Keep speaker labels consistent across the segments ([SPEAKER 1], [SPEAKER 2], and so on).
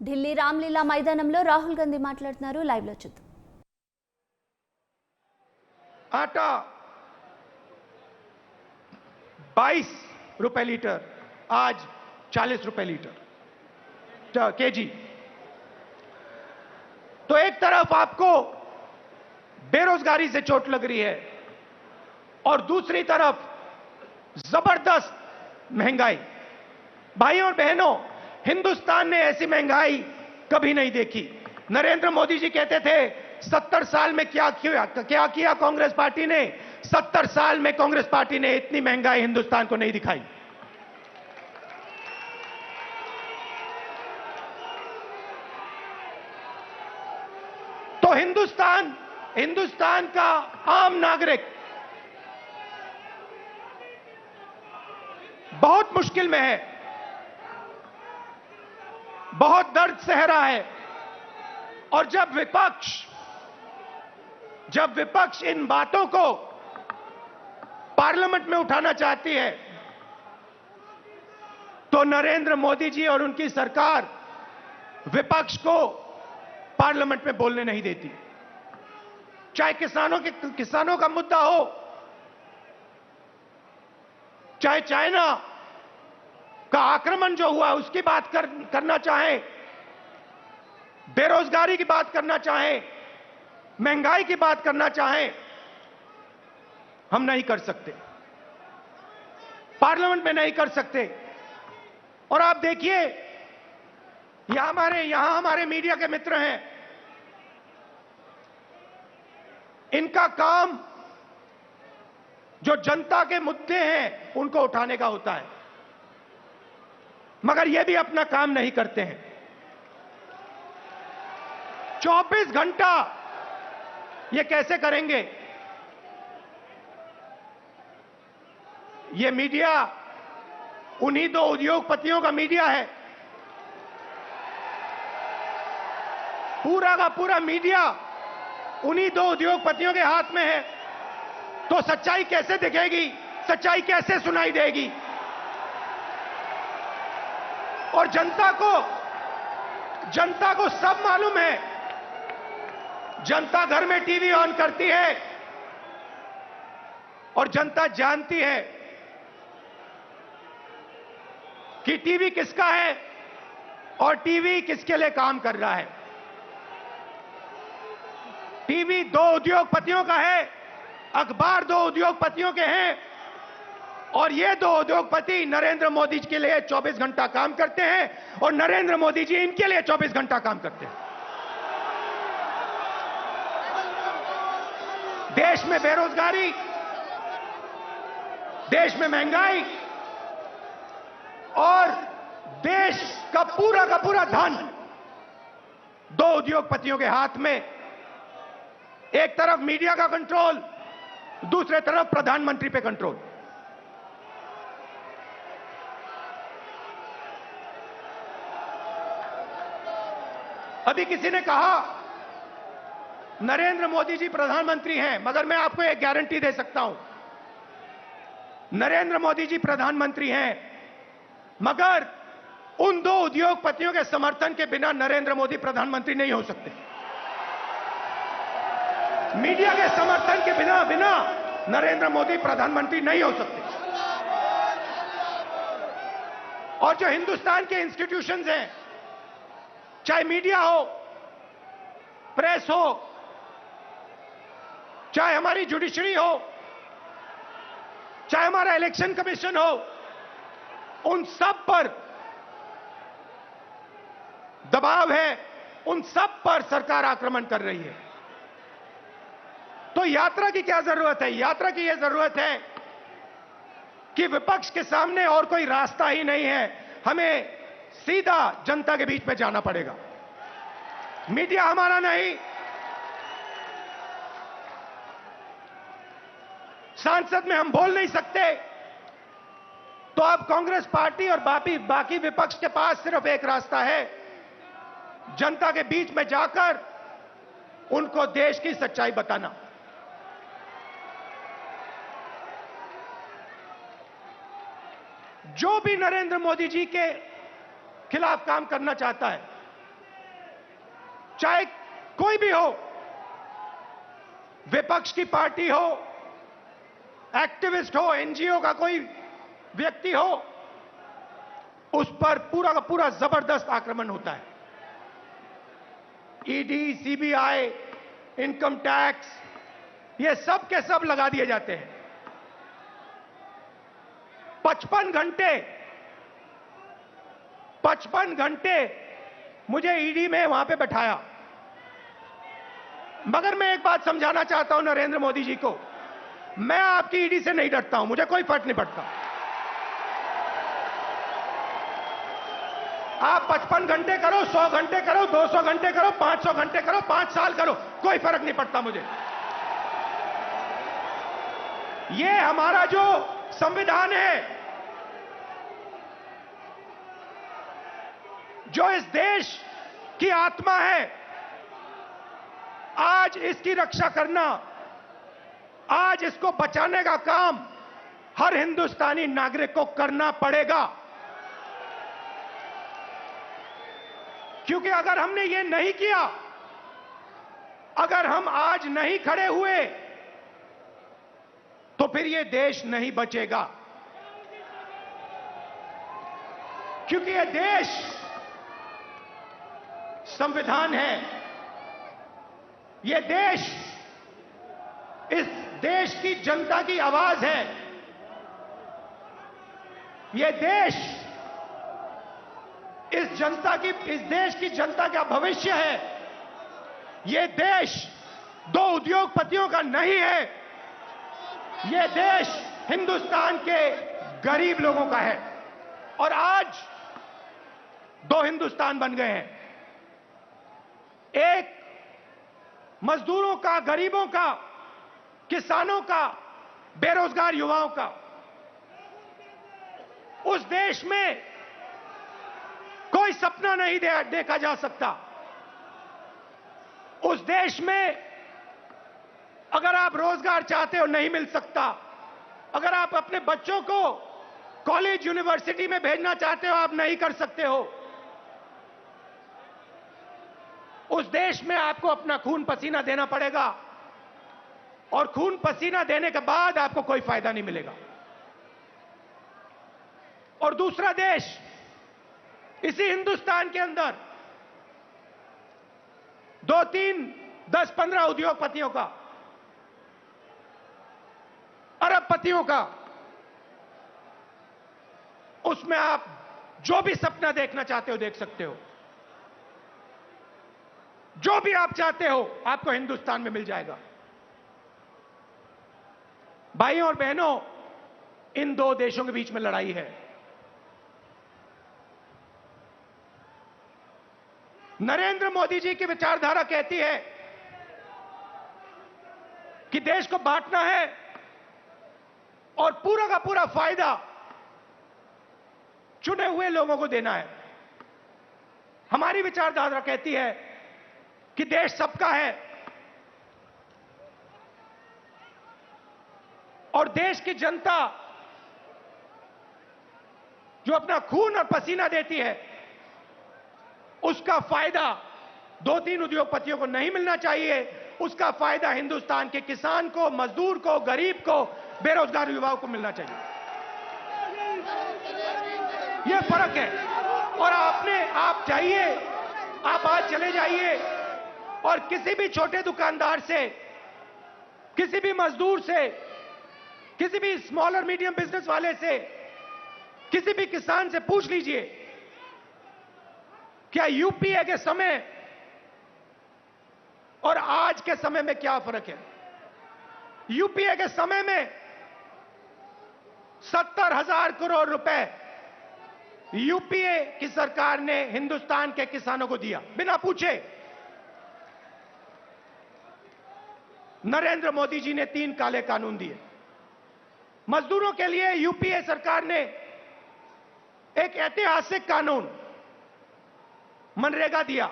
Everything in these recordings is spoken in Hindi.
[SPEAKER 1] ఢిల్లీ రామ్లీలా మైదానంలో రాహుల్ గాంధీ మాట్లాడుతున్నారు. లైవ్ లో చూద్దాం.
[SPEAKER 2] आटा 22 रुपए लीटर, आज 40 रुपए लीटर केजी। तो एक तरफ आपको बेरोजगारी से चोट लग रही है और दूसरी तरफ जबरदस्त महंगाई। भाइयों और बहनों, हिंदुस्तान ने ऐसी महंगाई कभी नहीं देखी। नरेंद्र मोदी जी कहते थे 70 साल में क्या किया कांग्रेस पार्टी ने। 70 साल में कांग्रेस पार्टी ने इतनी महंगाई हिंदुस्तान को नहीं दिखाई। तो हिंदुस्तान का आम नागरिक बहुत मुश्किल में है, बहुत दर्द सह रहा है। और जब विपक्ष इन बातों को पार्लियामेंट में उठाना चाहती है तो नरेंद्र मोदी जी और उनकी सरकार विपक्ष को पार्लियामेंट में बोलने नहीं देती। चाहे किसानों का मुद्दा हो, चाहे चाइना का आक्रमण जो हुआ उसकी बात करना चाहे, बेरोजगारी की बात करना चाहे, महंगाई की बात करना चाहे, हम नहीं कर सकते, पार्लियामेंट में नहीं कर सकते। और आप देखिए यहां हमारे मीडिया के मित्र हैं, इनका काम जो जनता के मुद्दे हैं उनको उठाने का होता है, मगर ये भी अपना काम नहीं करते हैं। 24 घंटा ये कैसे करेंगे? ये मीडिया उन्हीं दो उद्योगपतियों का मीडिया है। पूरा का पूरा मीडिया उन्हीं दो उद्योगपतियों के हाथ में है। तो सच्चाई कैसे दिखेगी? सच्चाई कैसे सुनाई देगी? और जनता को सब मालूम है। जनता घर में टीवी ऑन करती है और जनता जानती है कि टीवी किसका है और टीवी किसके लिए काम कर रहा है। टीवी दो उद्योगपतियों का है, अखबार दो उद्योगपतियों के हैं, और ये दो उद्योगपति नरेंद्र मोदी जी के लिए 24 घंटा काम करते हैं और नरेंद्र मोदी जी इनके लिए 24 घंटा काम करते हैं। देश में बेरोजगारी, देश में महंगाई और देश का पूरा धन दो उद्योगपतियों के हाथ में। एक तरफ मीडिया का कंट्रोल, दूसरे तरफ प्रधानमंत्री पे कंट्रोल। अभी किसी ने कहा नरेंद्र मोदी जी प्रधानमंत्री हैं, मगर मैं आपको एक गारंटी दे सकता हूं, नरेंद्र मोदी जी प्रधानमंत्री हैं, मगर उन दो उद्योगपतियों के समर्थन के बिना नरेंद्र मोदी प्रधानमंत्री नहीं हो सकते। मीडिया के समर्थन के बिना नरेंद्र मोदी प्रधानमंत्री नहीं हो सकते। और जो हिंदुस्तान के इंस्टीट्यूशंस हैं, चाहे मीडिया हो, प्रेस हो, चाहे हमारी जुडिशरी हो, चाहे हमारा इलेक्शन कमीशन हो, उन सब पर दबाव है, उन सब पर सरकार आक्रमण कर रही है। तो यात्रा की क्या जरूरत है? यात्रा की यह जरूरत है कि विपक्ष के सामने और कोई रास्ता ही नहीं है, हमें सीधा जनता के बीच में जाना पड़ेगा। मीडिया हमारा नहीं, सांसद में हम बोल नहीं सकते, तो अब कांग्रेस पार्टी और बाकी विपक्ष के पास सिर्फ एक रास्ता है, जनता के बीच में जाकर उनको देश की सच्चाई बताना। जो भी नरेंद्र मोदी जी के खिलाफ काम करना चाहता है, चाहे कोई भी हो, विपक्ष की पार्टी हो, एक्टिविस्ट हो, एनजीओ का कोई व्यक्ति हो, उस पर पूरा का पूरा जबरदस्त आक्रमण होता है। ईडी, सीबीआई, इनकम टैक्स, ये सब के सब लगा दिए जाते हैं। 55 घंटे मुझे ईडी में वहां पे बैठाया। मगर मैं एक बात समझाना चाहता हूं नरेंद्र मोदी जी को, मैं आपकी ईडी से नहीं डरता हूं, मुझे कोई फर्क नहीं पड़ता। आप 55 घंटे करो, 100 घंटे करो, 200 घंटे करो, 500 घंटे करो, 5 साल करो, कोई फर्क नहीं पड़ता मुझे। ये हमारा जो संविधान है, जो इस देश की आत्मा है, आज इसकी रक्षा करना, आज इसको बचाने का काम हर हिंदुस्तानी नागरिक को करना पड़ेगा। क्योंकि अगर हमने ये नहीं किया, अगर हम आज नहीं खड़े हुए, तो फिर ये देश नहीं बचेगा। क्योंकि ये देश संविधान है, ये देश इस देश की जनता की आवाज है, ये देश इस देश की जनता का भविष्य है। ये देश दो उद्योगपतियों का नहीं है, ये देश हिंदुस्तान के गरीब लोगों का है। और आज दो हिंदुस्तान बन गए हैं, एक मजदूरों का, गरीबों का, किसानों का, बेरोजगार युवाओं का। उस देश में कोई सपना नहीं देखा जा सकता। उस देश में अगर आप रोजगार चाहते हो नहीं मिल सकता, अगर आप अपने बच्चों को कॉलेज, यूनिवर्सिटी में भेजना चाहते हो आप नहीं कर सकते हो। उस देश में आपको अपना खून पसीना देना पड़ेगा, और खून पसीना देने के बाद आपको कोई फायदा नहीं मिलेगा। और दूसरा देश, इसी हिंदुस्तान के अंदर 2, 3, 10, 15 उद्योगपतियों का, अरबपतियों का, उसमें आप जो भी सपना देखना चाहते हो देख सकते हो। जो भी आप चाहते हो आपको हिंदुस्तान में मिल जाएगा। भाइयों और बहनों, इन दो देशों के बीच में लड़ाई है। नरेंद्र मोदी जी की विचारधारा कहती है कि देश को बांटना है और पूरा का पूरा फायदा चुने हुए लोगों को देना है। हमारी विचारधारा कहती है कि देश सबका है और देश की जनता जो अपना खून और पसीना देती है, उसका फायदा 2-3 उद्योगपतियों को नहीं मिलना चाहिए। उसका फायदा हिंदुस्तान के किसान को, मजदूर को, गरीब को, बेरोजगार युवाओं को मिलना चाहिए। यह फर्क है। और आप चाहिए, आप आज चले जाइए और किसी भी छोटे दुकानदार से, किसी भी मजदूर से, किसी भी स्मॉल और मीडियम बिजनेस वाले से, किसी भी किसान से पूछ लीजिए, क्या यूपीए के समय और आज के समय में क्या फर्क है? यूपीए के समय में 70,000 करोड़ रुपए यूपीए की सरकार ने हिंदुस्तान के किसानों को दिया बिना पूछे। नरेंद्र मोदी जी ने 3 काले कानून दिए। मजदूरों के लिए यूपीए सरकार ने एक ऐतिहासिक कानून मनरेगा दिया।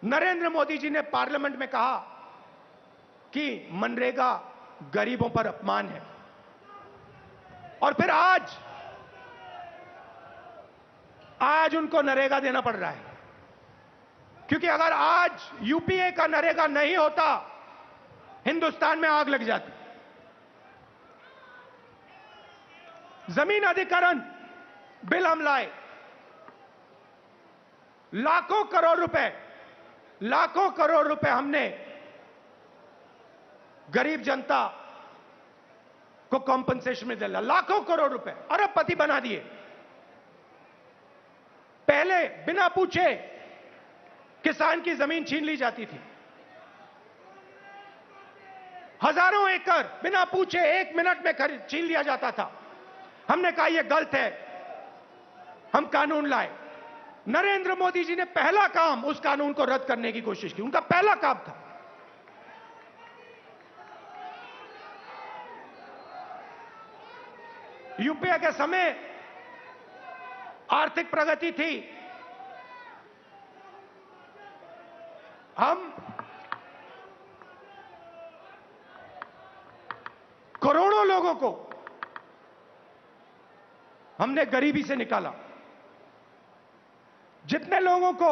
[SPEAKER 2] नरेंद्र मोदी जी ने पार्लियामेंट में कहा कि मनरेगा गरीबों पर अपमान है, और फिर आज उनको नरेगा देना पड़ रहा है। क्योंकि अगर आज यूपीए का नरेगा नहीं होता, हिंदुस्तान में आग लग जाती। जमीन अधिग्रहण बिल हम लाए, लाखों करोड़ रुपए हमने गरीब जनता को कॉम्पनसेशन में दिला। लाखों करोड़ रुपए, अरबपति बना दिए। पहले बिना पूछे किसान की जमीन छीन ली जाती थी। हजारों एकड़ बिना पूछे 1 मिनट में छीन लिया जाता था। हमने कहा यह गलत है, हम कानून लाए। नरेंद्र मोदी जी ने पहला काम उस कानून को रद्द करने की कोशिश की। उनका पहला काम था। यूपीए के समय आर्थिक प्रगति थी। हम करोड़ों लोगों को हमने गरीबी से निकाला। जितने लोगों को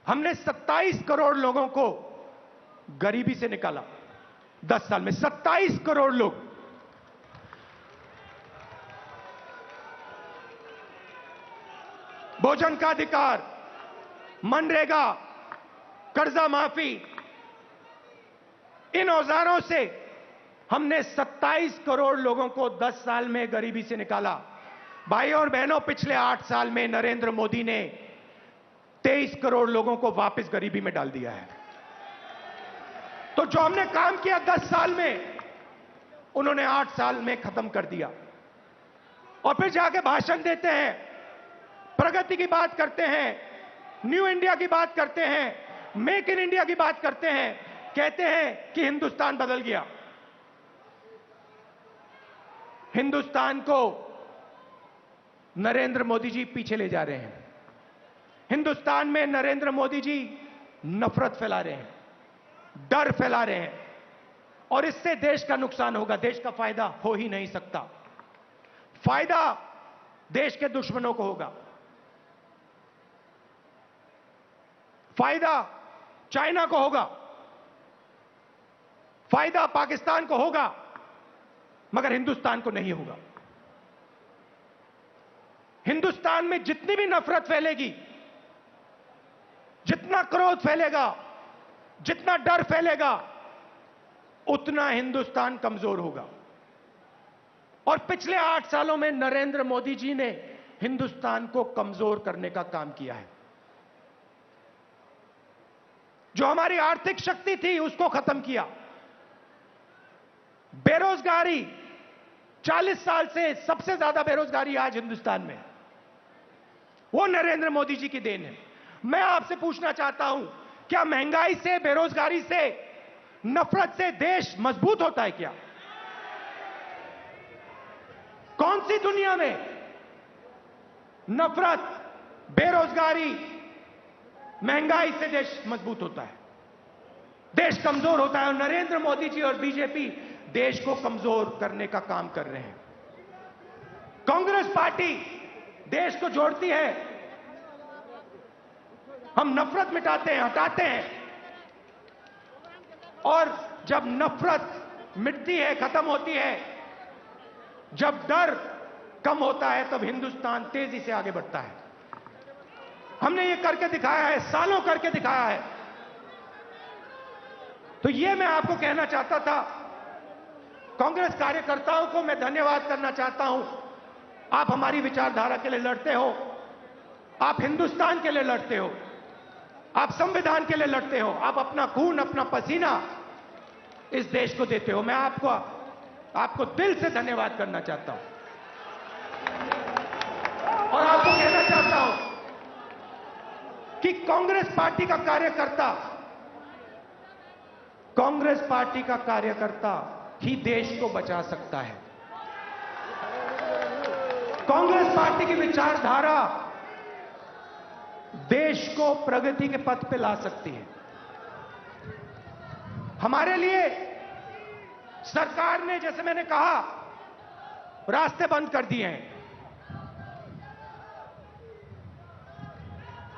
[SPEAKER 2] हमने 27 करोड़ लोगों को गरीबी से निकाला 10 साल में। 27 करोड़ लोग। भोजन का अधिकार, मनरेगा, कर्जा माफी, इन औजारों से हमने 27 करोड़ लोगों को 10 साल में गरीबी से निकाला। भाई और बहनों, पिछले 8 साल में नरेंद्र मोदी ने 23 करोड़ लोगों को वापस गरीबी में डाल दिया है। तो जो हमने काम किया 10 साल में, उन्होंने 8 साल में खत्म कर दिया। और फिर जाके भाषण देते हैं, प्रगति की बात करते हैं, न्यू इंडिया की बात करते हैं, मेक इन इंडिया की बात करते हैं, कहते हैं कि हिंदुस्तान बदल गया। हिंदुस्तान को नरेंद्र मोदी जी पीछे ले जा रहे हैं। हिंदुस्तान में नरेंद्र मोदी जी नफरत फैला रहे हैं, डर फैला रहे हैं, और इससे देश का नुकसान होगा। देश का फायदा हो ही नहीं सकता। फायदा देश के दुश्मनों को होगा। फायदा चाइना को होगा, फायदा पाकिस्तान को होगा, मगर हिंदुस्तान को नहीं होगा। हिंदुस्तान में जितनी भी नफरत फैलेगी, जितना क्रोध फैलेगा, जितना डर फैलेगा, उतना हिंदुस्तान कमजोर होगा। और पिछले 8 सालों में नरेंद्र मोदी जी ने हिंदुस्तान को कमजोर करने का काम किया है। जो हमारी आर्थिक शक्ति थी उसको खत्म किया। बेरोजगारी, 40 साल से सबसे ज्यादा बेरोजगारी आज हिंदुस्तान में, वो नरेंद्र मोदी जी की देन है। मैं आपसे पूछना चाहता हूं, क्या महंगाई से, बेरोजगारी से, नफरत से देश मजबूत होता है क्या? कौन सी दुनिया में नफरत, बेरोजगारी, महंगाई से देश मजबूत होता है? देश कमजोर होता है। और नरेंद्र मोदी जी और बीजेपी देश को कमजोर करने का काम कर रहे हैं। कांग्रेस पार्टी देश को जोड़ती है। हम नफरत मिटाते हैं, हटाते हैं, और जब नफरत मिटती है, खत्म होती है, जब डर कम होता है, तब हिंदुस्तान तेजी से आगे बढ़ता है। हमने ये करके दिखाया है, सालों करके दिखाया है। तो ये मैं आपको कहना चाहता था। कांग्रेस कार्यकर्ताओं को मैं धन्यवाद करना चाहता हूं। आप हमारी विचारधारा के लिए लड़ते हो, आप हिंदुस्तान के लिए लड़ते हो, आप संविधान के लिए लड़ते हो, आप अपना खून, अपना पसीना इस देश को देते हो। मैं आपको दिल से धन्यवाद करना चाहता हूं। और आपको कहना चाहता हूं कि कांग्रेस कार्यकर्ता ही देश को बचा सकता है। कांग्रेस पार्टी की विचारधारा देश को प्रगति के पथ पे ला सकती है। हमारे लिए सरकार ने, जैसे मैंने कहा, रास्ते बंद कर दिए हैं।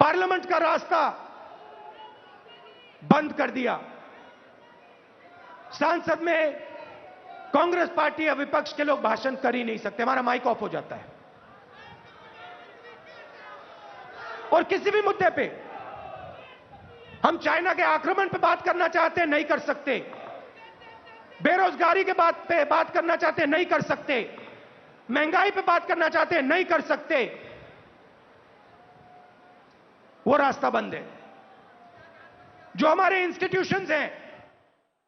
[SPEAKER 2] पार्लियामेंट का रास्ता बंद कर दिया। संसद में कांग्रेस पार्टी या विपक्ष के लोग भाषण कर ही नहीं सकते, हमारा माइक ऑफ हो जाता है। और किसी भी मुद्दे पे हम चाइना के आक्रमण पे बात करना चाहते हैं, नहीं कर सकते। बेरोजगारी के बात पे बात करना चाहते हैं, नहीं कर सकते। महंगाई पे बात करना चाहते हैं, नहीं कर सकते। वो रास्ता बंद है। जो हमारे इंस्टीट्यूशंस हैं,